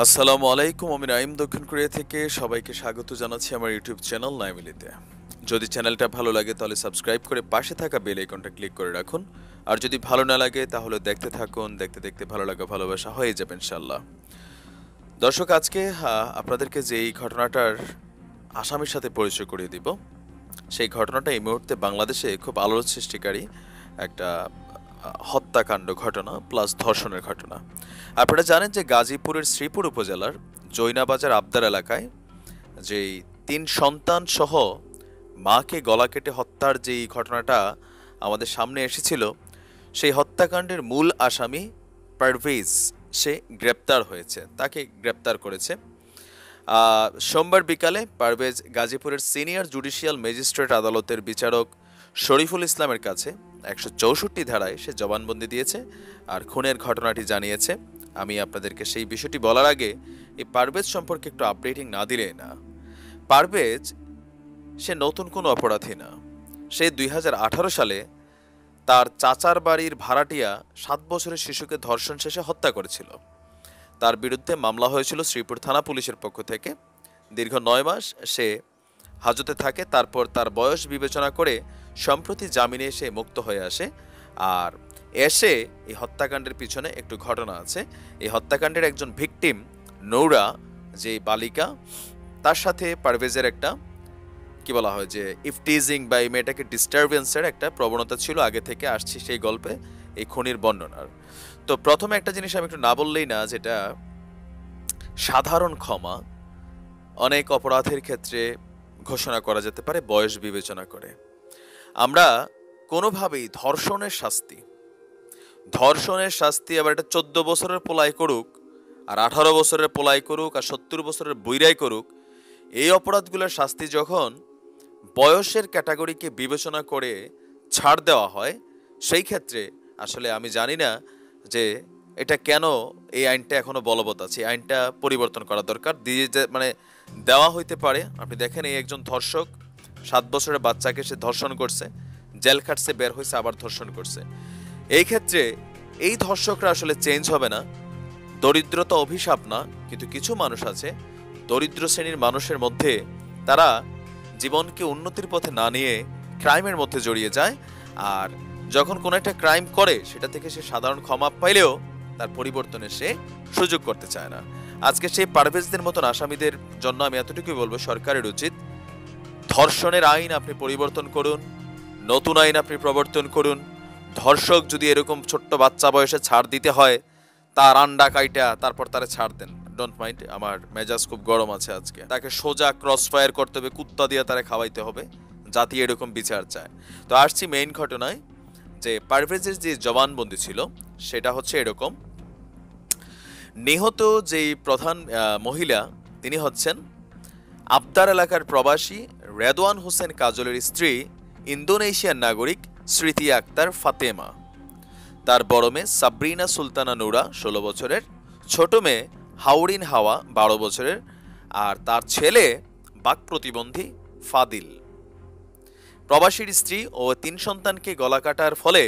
আসসালামু আলাইকুম, আমি নাইম দক্ষিণ কোরিয়া থেকে সবাইকে স্বাগত জানাচ্ছি আমার ইউটিউব চ্যানেল নাইমিলিতে। যদি চ্যানেলটা ভালো লাগে তাহলে সাবস্ক্রাইব করে পাশে থাকা বেল আইকনটা ক্লিক করে রাখুন। আর যদি ভালো না লাগে তাহলে দেখতে থাকুন, দেখতে দেখতে ভালো লাগা ভালোবাসা হয়ে যাবে ইনশাল্লাহ। দর্শক, আজকে আপনাদেরকে যে এই ঘটনাটার আসামির সাথে পরিচয় করিয়ে দিব, সেই ঘটনাটা এই মুহূর্তে বাংলাদেশে খুব আলোড়ন সৃষ্টিকারী একটা হত্যাকাণ্ড ঘটনা প্লাস ধর্ষণের ঘটনা। আপনারা জানেন যে গাজীপুরের শ্রীপুর উপজেলার জৈনাবাজার আবদার এলাকায় যেই ৩ সন্তান সহ মাকে গলা কেটে হত্যার যেই ঘটনাটা আমাদের সামনে এসেছিল, সেই হত্যাকাণ্ডের মূল আসামি পারভেজ সে গ্রেপ্তার হয়েছে, তাকে গ্রেপ্তার করেছে। সোমবার বিকালে পারভেজ গাজীপুরের সিনিয়র জুডিশিয়াল ম্যাজিস্ট্রেট আদালতের বিচারক শরীফুল ইসলামের কাছে ১৬৪ ধারায় সে জবানবন্দি দিয়েছে আর খুনের ঘটনাটি জানিয়েছে। আমি আপনাদেরকে সেই বিষয়টি বলার আগে এই পারভেজ সম্পর্কে একটু আপডেটিং না দিলে না। পারভেজ সে নতুন কোনো অপরাধী না। সে ২০১৮ সালে তার চাচার বাড়ির ভাড়াটিয়া ৭ বছরের শিশুকে ধর্ষণ শেষে হত্যা করেছিল। তার বিরুদ্ধে মামলা হয়েছিল শ্রীপুর থানা পুলিশের পক্ষ থেকে। দীর্ঘ ৯ মাস সে হাজতে থাকে, তারপর তার বয়স বিবেচনা করে সম্প্রতি জামিনে এসে মুক্ত হয়ে আসে। আর এসে এই হত্যাকাণ্ডের পিছনে একটু ঘটনা আছে। এই হত্যাকাণ্ডের একজন ভিকটিম নৌরা, যে বালিকা, তার সাথে পারভেজের একটা কি বলা হয় যে ইফটিজিং বা এই মেয়েটাকে ডিস্টারবেন্সের একটা প্রবণতা ছিল, আগে থেকে আসছি সেই গল্পে এই খুনির বর্ণনার। তো প্রথমে একটা জিনিস আমি একটু না বললেই না, যেটা সাধারণ ক্ষমা অনেক অপরাধের ক্ষেত্রে ঘোষণা করা যেতে পারে বয়স বিবেচনা করে। আমরা কোনোভাবেই ধর্ষণের শাস্তি আবার এটা ১৪ বছরের পোলাই করুক আর ১৮ বছরের পোলাই করুক আর ৭০ বছরের বুইরাই করুক, এই অপরাধগুলোর শাস্তি যখন বয়সের ক্যাটাগরিকে বিবেচনা করে ছাড় দেওয়া হয়, সেই ক্ষেত্রে আসলে আমি জানি না যে এটা কেন এই আইনটা এখনো বলবৎ আছে। এই আইনটা পরিবর্তন করা দরকার। দেওয়া হইতে পারে। আপনি দেখেন, এই একজন ধর্ষক ৭ বছরের বাচ্চাকে সে ধর্ষণ করছে, জেল খাটছে, বের হয়েছে, আবার ধর্ষণ করছে। এই ক্ষেত্রে এই ধর্ষকরা আসলে চেঞ্জ হবে না। দরিদ্রতা অভিশাপ না, কিন্তু কিছু মানুষ আছে দরিদ্র শ্রেণীর মানুষের মধ্যে, তারা জীবনকে উন্নতির পথে না নিয়ে ক্রাইমের মধ্যে জড়িয়ে যায়। আর যখন কোনো একটা ক্রাইম করে, সেটা থেকে সে সাধারণ ক্ষমা পাইলেও তার পরিবর্তনে সে সুযোগ করতে চায় না। আজকে সেই পারভেজদের মতন আসামিদের জন্য আমি এতটুকুই বলবো, সরকারের উচিত ধর্ষণের আইন আপনি পরিবর্তন করুন, নতুন আইন আপনি প্রবর্তন করুন। ধর্ষক যদি এরকম ছোট্ট বাচ্চা বয়সে ছাড় দিতে হয়, তার আন্ডা কাইটা তারপর তারা ছাড় দেন। ডোন্ট মাইন্ড, আমার মেজাজ খুব গরম আছে আজকে। তাকে সোজা ক্রস ফায়ার করতে হবে, কুত্তা দিয়ে তারা খাওয়াইতে হবে, জাতি এরকম বিচার চায়। তো আসছি মেইন ঘটনায়, যে পারভেজের যে জবানবন্দি ছিল সেটা হচ্ছে এরকম। নিহত যেই প্রধান মহিলা, তিনি হচ্ছেন আবদার এলাকার প্রবাসী রেদওয়ান হোসেন কাজলের স্ত্রী, ইন্দোনেশিয়ার নাগরিক স্মৃতি আক্তার ফাতেমা। তার বড় মেয়ে সাবরিনা সুলতানা নুরা ১৬ বছরের, ছোট মেয়ে হাওরিন হাওয়া ১২ বছরের, আর তার ছেলে বাক প্রতিবন্ধী ফাদিল। প্রবাসীর স্ত্রী ও ৩ সন্তানকে গলা কাটার ফলে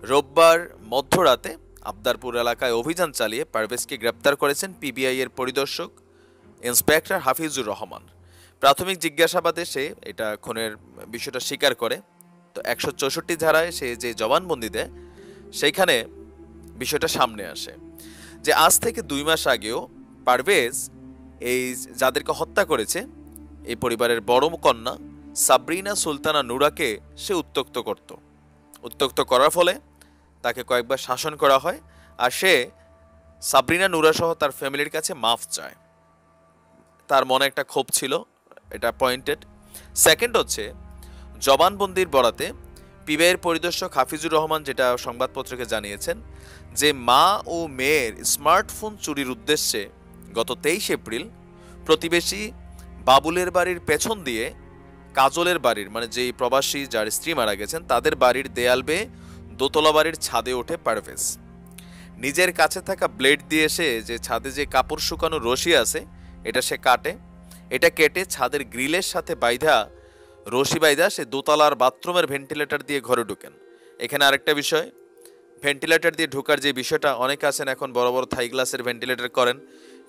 রোববার মধ্যরাতে আবদারপুর এলাকায় অভিযান চালিয়ে পারভেজকে গ্রেপ্তার করেছেন পিবিআই এর পরিদর্শক ইন্সপেক্টর হাফিজুর রহমান। প্রাথমিক জিজ্ঞাসাবাদে সে এটা খুনের বিষয়টা স্বীকার করে। তো ১৬৪ ধারায় সে যে জবানবন্দি দেয়, সেইখানে বিষয়টা সামনে আসে যে আজ থেকে ২ মাস আগেও পারভেজ এই যাদেরকে হত্যা করেছে, এই পরিবারের বড় কন্যা সাবরিনা সুলতানা নুরাকে সে উত্ত্যক্ত করার ফলে তাকে কয়েকবার শাসন করা হয়। আর সে সাবরিনা নুরা সহ তার ফ্যামিলির কাছে মাফ চায়। তার মনে একটা ক্ষোভ ছিল, এটা পয়েন্টেড। সেকেন্ড হচ্ছে, জবানবন্দির বরাতে পিবিআইয়ের পরিদর্শক হাফিজুর রহমান যেটা সংবাদপত্রকে জানিয়েছেন, যে মা ও মেয়ের স্মার্টফোন চুরির উদ্দেশ্যে গত ২৩ এপ্রিল প্রতিবেশী বাবুলের বাড়ির পেছন দিয়ে কাজলের বাড়ির, মানে যেই প্রবাসী যার স্ত্রী মারা গেছেন, তাদের বাড়ির দেয়াল বেয়ে দোতলা বাড়ির ছাদে ওঠে পারভেজ। নিজের কাছে থাকা ব্লেড দিয়ে সে যে ছাদে যে কাপড় শুকানোর রশি আছে, এটা সে কাটে। এটা কেটে ছাদের গ্রিলের সাথে রশি বাইধা সে দোতলার বাথরুমের ভেন্টিলেটর দিয়ে ঘরে ঢুকেন। এখানে আরেকটা বিষয়, ভেন্টিলেটর দিয়ে ঢোকার যে বিষয়টা, অনেকে আছেন এখন বড় বড় থাই গ্লাসের ভেন্টিলেটর করেন,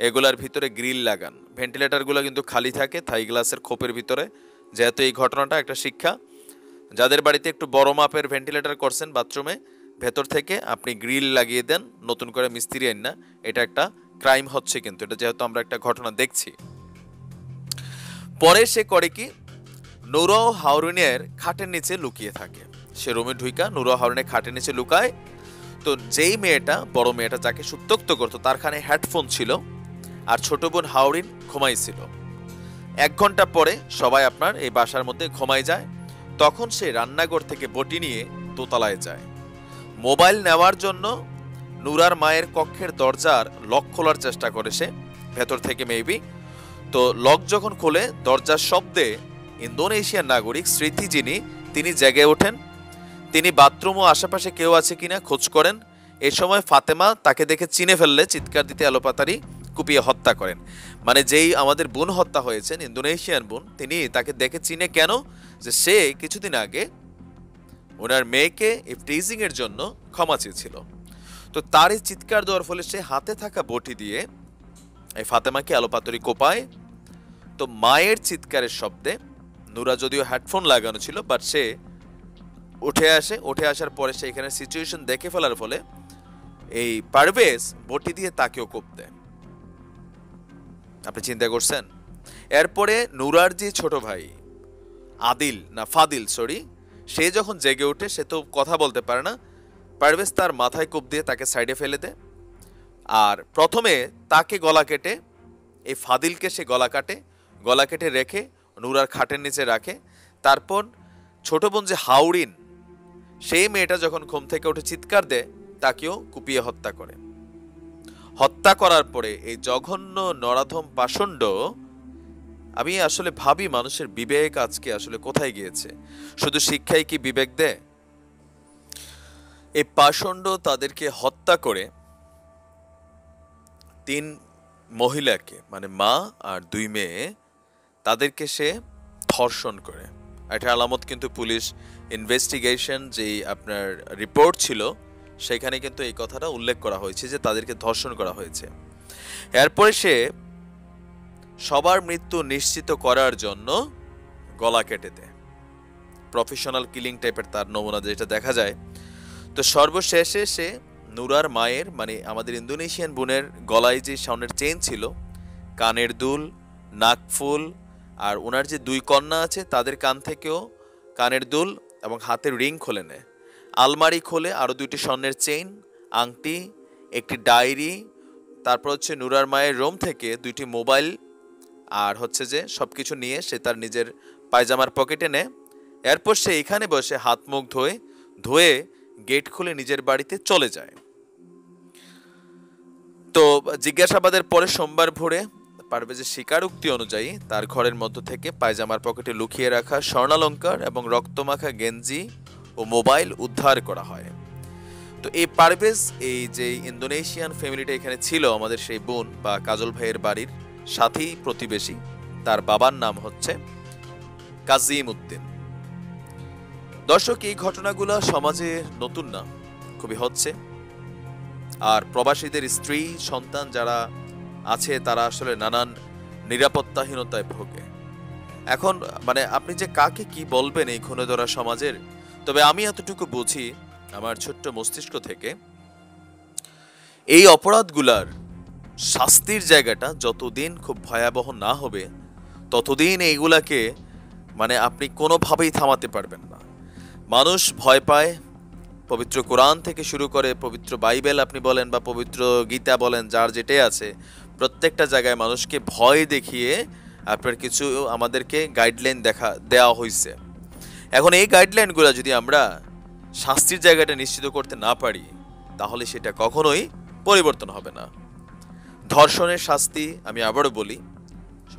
এগুলার ভিতরে গ্রিল লাগান। ভেন্টিলেটরগুলো কিন্তু খালি থাকে থাই গ্লাসের খোপের ভিতরে। যেহেতু এই ঘটনাটা একটা শিক্ষা, যাদের বাড়িতে একটু বড় মাপের ভেন্টিলেটর করছেন বাথরুমে, ভেতর থেকে আপনি গ্রিল লাগিয়ে দেন, নতুন করে মিস্ত্রি আইন না। এটা একটা ক্রাইম হচ্ছে কিন্তু, এটা যেহেতু আমরা একটা ঘটনা দেখছি। পরে সে করে কি, নূরা হারুনের খাটের নিচে লুকিয়ে থাকে। সে রুমে ঢুইকা নূরা হারুনের খাটের নিচে লুকায়। তো যেই মেয়েটা, বড় মেয়েটা যাকে উত্ত্যক্ত করতো, তার কানে হেডফোন ছিল, আর ছোট বোন হাওরিন ঘুমাইছিল। 1 ঘন্টা পরে সবাই আপনার এই বাসার মধ্যে ঘুমাই যায়। তখন সে রান্নাঘর থেকে বটি নিয়ে দোতলায় যায় মোবাইল নেওয়ার জন্য। নূরার মায়ের কক্ষের দরজার লক খোলার চেষ্টা করে সে ভেতর থেকে মেবি। তো লক যখন খোলে, দরজার শব্দে ইন্দোনেশিয়ার নাগরিক স্মৃতি যিনি, তিনি জেগে ওঠেন। তিনি বাথরুম ও আশেপাশে কেউ আছে কিনা খোঁজ করেন। এই সময় ফাতেমা তাকে দেখে চিনে ফেললে চিৎকার দিতে এলোপাতাড়ি কুপিয়ে হত্যা করেন। মানে যেই আমাদের বোন হত্যা হয়েছেন, ইন্দোনেশিয়ান বোন, তিনি তাকে দেখে চিনে কেন, যে সে কিছুদিন আগে ওনার মেয়েকে ইফটিজিং এর জন্য ক্ষমা চেয়েছিল। তো তার এই চিৎকার দেওয়ার ফলে সে হাতে থাকা বটি দিয়ে এই ফাতেমাকে এলোপাতাড়ি কোপায়। তো মায়ের চিৎকারের শব্দে, নূরা যদিও হেডফোন লাগানো ছিল, বাট সে উঠে আসে। উঠে আসার পরে সে এখানে সিচুয়েশন দেখে ফেলার ফলে এই পারভেজ বটি দিয়ে তাকেও কোপ দেয়। আপনি চিন্তা করছেন? এরপরে নূরার যে ছোট ভাই আদিল না ফাদিল, সরি, সে যখন জেগে ওঠে, সে তো কথা বলতে পারে না, পারভেজ তার মাথায় কোপ দিয়ে তাকে সাইডে ফেলে দেয়। আর প্রথমে তাকে গলা কেটে, এই ফাদিলকে সে গলা কাটে, গলা কেটে রেখে নূরার খাটের নিচে রাখে। তারপর ছোট বোন যে হাওরিন, সেই মেয়েটা যখন ঘুম থেকে উঠে চিৎকার দেয়, তাকেও কুপিয়ে হত্যা করে। হত্যা করার পরে এই জঘন্য নরাধম পাষণ্ড, আমি আসলে ভাবি মানুষের বিবেক আজকে আসলে কোথায় গিয়েছে? শুধু শিক্ষাই কি বিবেক দেয়? এই পাষণ্ড তাদেরকে হত্যা করে 3 মহিলাকে, মানে মা আর 2 মেয়ে, তাদেরকে সে ধর্ষণ করে। এটা আলামত কিন্তু পুলিশ ইনভেস্টিগেশন যেই আপনার রিপোর্ট ছিল, সেখানে কিন্তু এই কথাটা উল্লেখ করা হয়েছে যে তাদেরকে ধর্ষণ করা হয়েছে। এরপরে সে সবার মৃত্যু নিশ্চিত করার জন্য গলা কেটে দেয়। প্রফেশনাল কিলিং টাইপের তার নমুনা যেটা দেখা যায়। তো সর্বশেষে সে নূরার মায়ের, মানে আমাদের ইন্দোনেশিয়ান বোনের গলায় যে স্বর্ণের চেইন ছিল, কানের দুল, নাকফুল, আর ওনার যে 2 কন্যা আছে তাদের কান থেকেও কানের দুল এবং হাতের রিং খুলে নেয়। আলমারি খোলে আরও 2টি স্বর্ণের চেইন, আংটি, একটি ডায়েরি, তারপর হচ্ছে নূরার মায়ের রুম থেকে 2টি মোবাইল, আর হচ্ছে যে সবকিছু নিয়ে সে তার নিজের পায়জামার পকেটে নেয়। এরপর সে এখানে বসে হাত মুখ ধুয়ে গেট খুলে নিজের বাড়িতে চলে যায়। তো জিজ্ঞাসাবাদের পরে সোমবার ভোরে পারভেজের স্বীকারোক্তি অনুযায়ী তার ঘরের মধ্য থেকে পায়জামার পকেটে লুকিয়ে রাখা স্বর্ণালঙ্কার এবং রক্তমাখা গেঞ্জি ও মোবাইল উদ্ধার করা হয়। তো এই পারভেজ, এই যে ইন্দোনেশিয়ান ফ্যামিলিটা এখানে ছিল, আমাদের সেই বোন বা কাজল ভাইয়ের বাড়ির সাথী প্রতিবেশী, তার বাবার নাম হচ্ছে কাজিম উদ্দিন। দর্শক, এই ঘটনাগুলো সমাজে নতুন না, খুবই হচ্ছে। আর প্রবাসীদের স্ত্রী সন্তান যারা আছে, তারা আসলে নানান নিরাপত্তাহীনতায় ভোগে। এখন মানে আপনি যে কাকে কি বলবেন এই খুনে ধরা সমাজের, তবে আমি এতটুকু বুঝি আমার ছোট্ট মস্তিষ্ক থেকে, এই অপরাধগুলার শাস্তির জায়গাটা যতদিন খুব ভয়াবহ না হবে, ততদিন এইগুলাকে মানে আপনি কোনোভাবেই থামাতে পারবেন না। মানুষ ভয় পায়, পবিত্র কোরআন থেকে শুরু করে পবিত্র বাইবেল আপনি বলেন বা পবিত্র গীতা বলেন, যার যেটাই আছে, প্রত্যেকটা জায়গায় মানুষকে ভয় দেখিয়ে আপনার কিছু আমাদেরকে গাইডলাইন দেওয়া হয়েছে। এখন এই গাইডলাইনগুলো যদি আমরা শাস্তির জায়গাটা নিশ্চিত করতে না পারি, তাহলে সেটা কখনোই পরিবর্তন হবে না। ধর্ষণের শাস্তি, আমি আবারও বলি,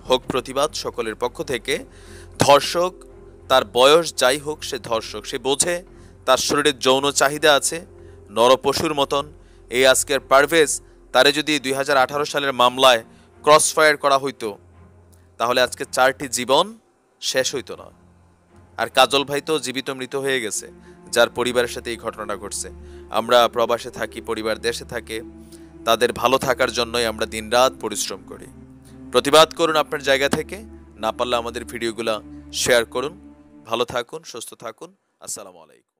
হোক প্রতিবাদ সকলের পক্ষ থেকে। ধর্ষক, তার বয়স যাই হোক, সে ধর্ষক, সে বোঝে তার শরীরের যৌন চাহিদা আছে নরপশুর মতন। এই আজকের পারভেজ, তারে যদি 2018 সালের মামলায় ক্রসফায়ার করা হইতো, তাহলে আজকে 4টি জীবন শেষ হইতো না। আর কাজল ভাই তো জীবিত মৃত হয়ে গেছে, যার পরিবারের সাথে এই ঘটনাটা ঘটছে। আমরা প্রবাসে থাকি, পরিবার দেশে থাকে, তাদের ভালো থাকার জন্যই আমরা দিনরাত পরিশ্রম করি। প্রতিবাদ করুন আপনার জায়গা থেকে, না পারলে আমাদের ভিডিওগুলো শেয়ার করুন। ভালো থাকুন, সুস্থ থাকুন। আসসালামু আলাইকুম।